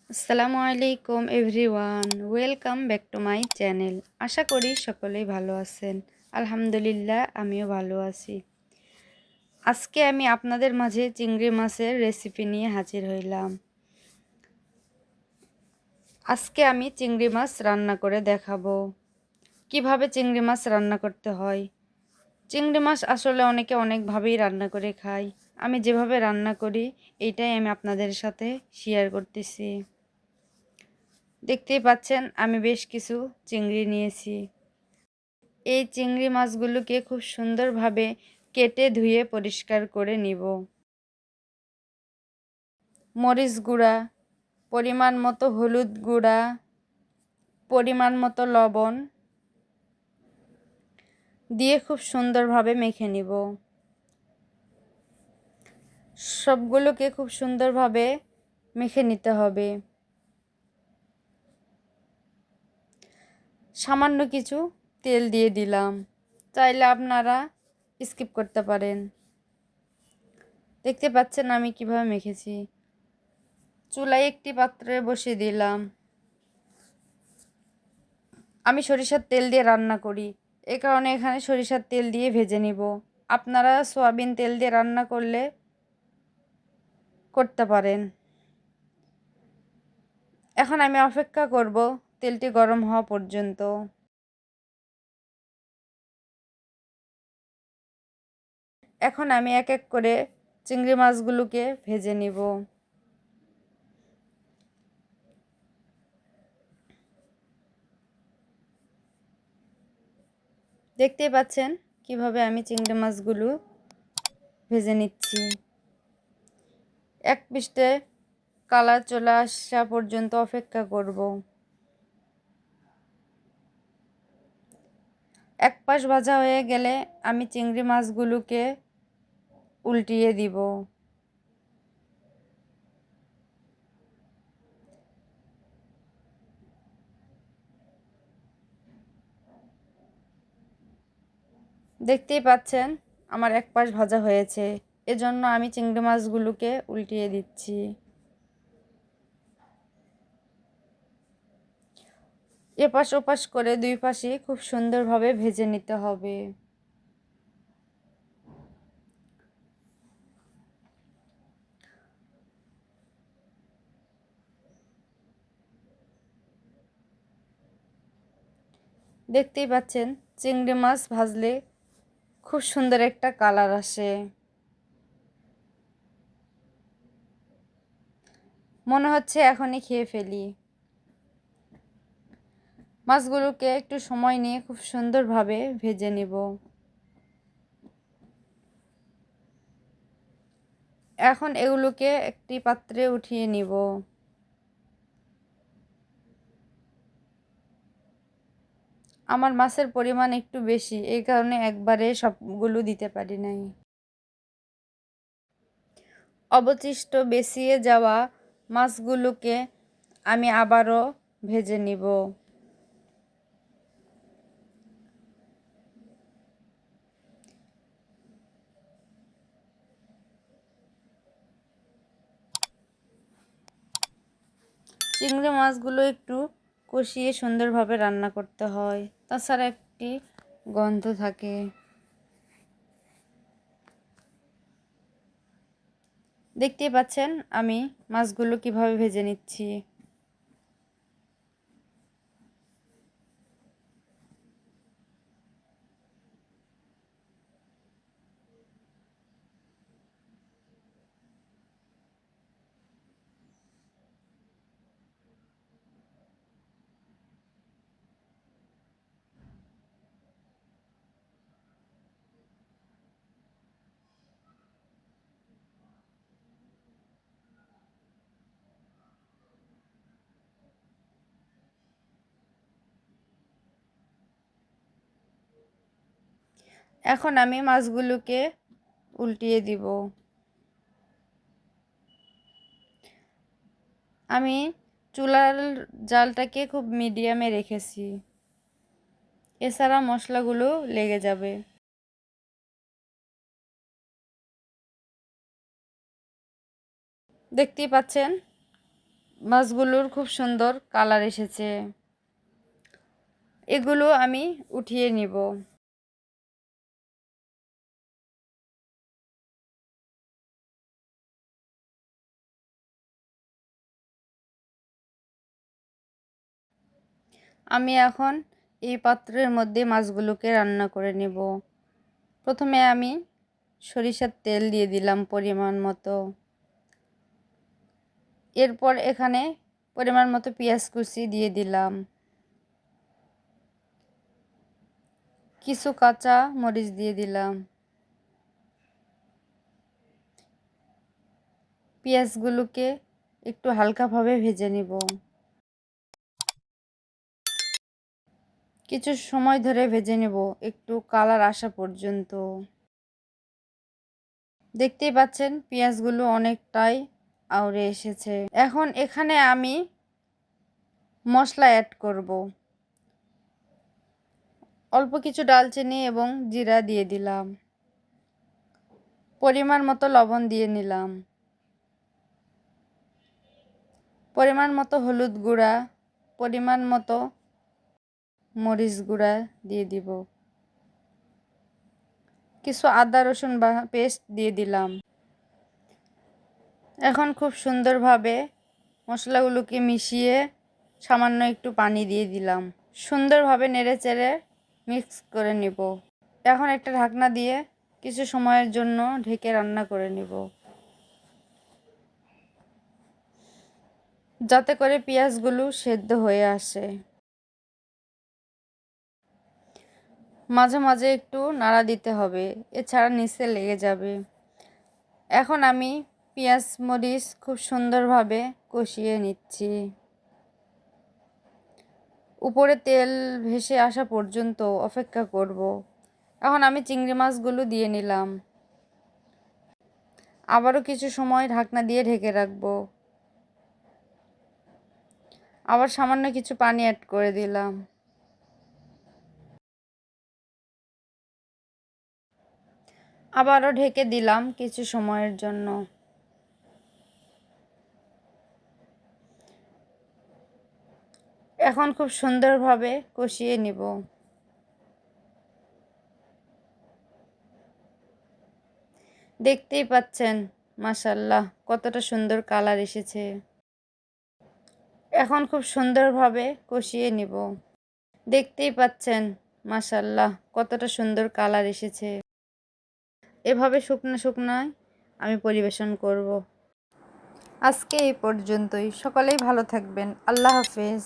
আসসালামু আলাইকুম everyone, welcome back to my channel. আশা করি সকলেই ভালো আছেন। আলহামদুলিল্লাহ, আমিও ভালো আছি। আজকে আমি আপনাদের মাঝে চিংড়ি মাছের রেসিপি নিয়ে হাজির হইলাম। আজকে আমি চিংড়ি মাছ রান্না করে দেখাবো কিভাবে চিংড়ি মাছ রান্না করতে হয়। চিংড়ি মাছ আসলে অনেকে অনেকভাবেই রান্না করে খায়। আমি যেভাবে রান্না করি এইটাই আমি আপনাদের সাথে শেয়ার করতেছি। দেখতেই পাচ্ছেন আমি বেশ কিছু চিংড়ি নিয়েছি। এই চিংড়ি মাছগুলোকে খুব সুন্দরভাবে কেটে ধুয়ে পরিষ্কার করে নিব। মরিচ গুঁড়া, পরিমাণ মতো হলুদ গুঁড়া, পরিমাণ মতো লবণ দিয়ে খুব সুন্দরভাবে মেখে নিব। সবগুলোকে খুব সুন্দরভাবে মেখে নিতে হবে। সামান্য কিছু তেল দিয়ে দিলাম, চাইলে আপনারা স্কিপ করতে পারেন। দেখতে পাচ্ছেন আমি কিভাবে মেখেছি। চুলায় একটি পাত্রে বসিয়ে দিলাম। আমি সরিষার তেল দিয়ে রান্না করি, এ কারণে এখানে সরিষার তেল দিয়ে ভেজে নিব। আপনারা সয়াবিন তেল দিয়ে রান্না করলে করতে পারেন। এখন আমি অপেক্ষা করব তেলটি গরম হওয়া পর্যন্ত। এখন আমি এক এক করে চিংড়ি মাছগুলোকে ভেজে নিব। দেখতেই পাচ্ছেন কিভাবে আমি চিংড়ি মাছগুলো ভেজে নিচ্ছি। এক পিঠে কালার চলে আসা পর্যন্ত অপেক্ষা করব। এক পাশ ভাজা হয়ে গেলে আমি চিংড়ি মাছগুলোকে উল্টিয়ে দিব। দেখতেই পাচ্ছেন আমার এক পাশ ভাজা হয়েছে, এজন্য আমি চিংড়ি মাছগুলোকে উল্টিয়ে দিচ্ছি। এপাশ ওপাশ করে দুই পাশে খুব সুন্দরভাবে ভেজে নিতে হবে। দেখতেই পাচ্ছেন চিংড়ি মাছ ভাজলে খুব সুন্দর একটা কালার আসে। মনে হচ্ছে এখনই খেয়ে ফেলি। মাছগুলোকে একটু সময় নিয়ে খুব সুন্দরভাবে ভেজে নিব। এখন এগুলোকে একটি পাত্রে উঠিয়ে নিব। আমার মাছের পরিমাণ একটু বেশি, এই কারণে একবারে সবগুলো দিতে পারি নাই। অবশিষ্ট বেঁচিয়ে যাওয়া মাছগুলোকে আমি আবারও ভেজে নিব। চিংড়ি মাছগুলো একটু কষিয়ে সুন্দরভাবে রান্না করতে হয়, তাছাড়া একটি গন্ধ থাকে। দেখতেই পাচ্ছেন আমি মাছগুলো কিভাবে ভেজে নিচ্ছি। এখন আমি মাছগুলোকে উল্টিয়ে দিব। আমি চুলার জালটাকে খুব মিডিয়ামে রেখেছি, এছাড়া মশলাগুলো লেগে যাবে। দেখতেই পাচ্ছেন মাছগুলোর খুব সুন্দর কালার এসেছে। এগুলো আমি উঠিয়ে নিব। আমি এখন এই পাত্রের মধ্যে মাছগুলোকে রান্না করে নেব। প্রথমে আমি সরিষার তেল দিয়ে দিলাম পরিমাণ মতো। এরপর এখানে পরিমাণ মতো পেঁয়াজ কুচি দিয়ে দিলাম। কিছু কাঁচা মরিচ দিয়ে দিলাম। পেঁয়াজগুলোকে একটু হালকাভাবে ভেজে নিব। কিছু সময় ধরে ভেজে নেব, একটু কালার আসা পর্যন্ত। দেখতেই পাচ্ছেন পেঁয়াজগুলো অনেকটাই আউড়ে এসেছে। এখন এখানে আমি মশলা অ্যাড করব। অল্প কিছু ডালচিনি এবং জিরা দিয়ে দিলাম। পরিমাণ মতো লবণ দিয়ে নিলাম। পরিমাণ মতো হলুদ গুঁড়া, পরিমাণ মতো মরিচ গুঁড়া দিয়ে দিব। কিছু আদা রসুন পেস্ট দিয়ে দিলাম। এখন খুব সুন্দরভাবে মশলাগুলোকে মিশিয়ে সামান্য একটু পানি দিয়ে দিলাম। সুন্দরভাবে নেড়েচেড়ে মিক্স করে নিব। এখন একটা ঢাকনা দিয়ে কিছু সময়ের জন্য ঢেকে রান্না করে নিব, যাতে করে পেঁয়াজগুলো সেদ্ধ হয়ে আসে। মাঝে মাঝে একটু নাড়া দিতে হবে, এছাড়া নিচে লেগে যাবে। এখন আমি পেঁয়াজ মরিচ খুব সুন্দরভাবে কষিয়ে নিচ্ছি। উপরে তেল ভেসে আসা পর্যন্ত অপেক্ষা করব। এখন আমি চিংড়ি মাছগুলো দিয়ে নিলাম। আবারও কিছু সময় ঢাকনা দিয়ে ঢেকে রাখবো। আবার সামান্য কিছু পানি অ্যাড করে দিলাম। আবারও ঢেকে দিলাম কিছু সময়ের জন্য। এখন খুব সুন্দরভাবে কষিয়ে নিব। দেখতেই পাচ্ছেন মাশাআল্লাহ কতটা সুন্দর কালার এসেছে। এখন খুব সুন্দরভাবে কষিয়ে নিব। দেখতেই পাচ্ছেন মাশাআল্লাহ কতটা সুন্দর কালার এসেছে। এভাবে শুকনো শুকনোয় আমি পরিবেশন করব। আজকে এই পর্যন্তই। সকলেই ভালো থাকবেন। আল্লাহ হাফেজ।